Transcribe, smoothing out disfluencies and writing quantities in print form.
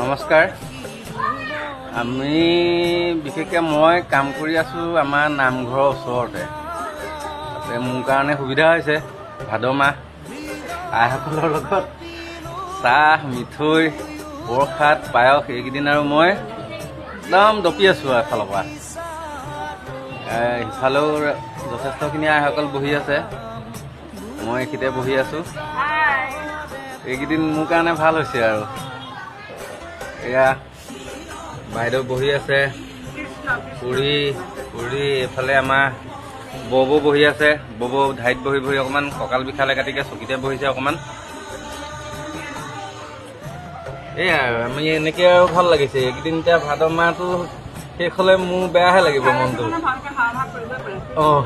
নমস্কাৰ। আমি বিশেষকৈ মই কাম কৰি আছোঁ আমাৰ নামঘৰৰ ওচৰতে। মোৰ কাৰণে সুবিধা হৈছে ভাদ মাহ আইসকলৰ লগত চাহ মিঠৈ প্ৰসাদ পায়স এইকেইদিন আৰু মই একদম দপি আছোঁ আৰু এফালৰ পৰা। সিফালেও যথেষ্টখিনি আইসকল বহি আছে, মই এইখিনিতে বহি আছোঁ। এইকেইদিন মোৰ কাৰণে ভাল হৈছে আৰু। এয়া বাইদেউ বহি আছে, খুৰী এইফালে আমাৰ বৌ বহি আছে। বৌ ধাইত বহি অকণমান কঁকাল বিষালে কাটিকে চকীতে বহিছে অকণমান। এয়া আৰু আমি এনেকৈ আৰু ভাল লাগিছে এইকেইদিন। এতিয়া ভাদ মাহটো শেষ হ'লে মোৰ বেয়াহে লাগিব মনটো। অঁ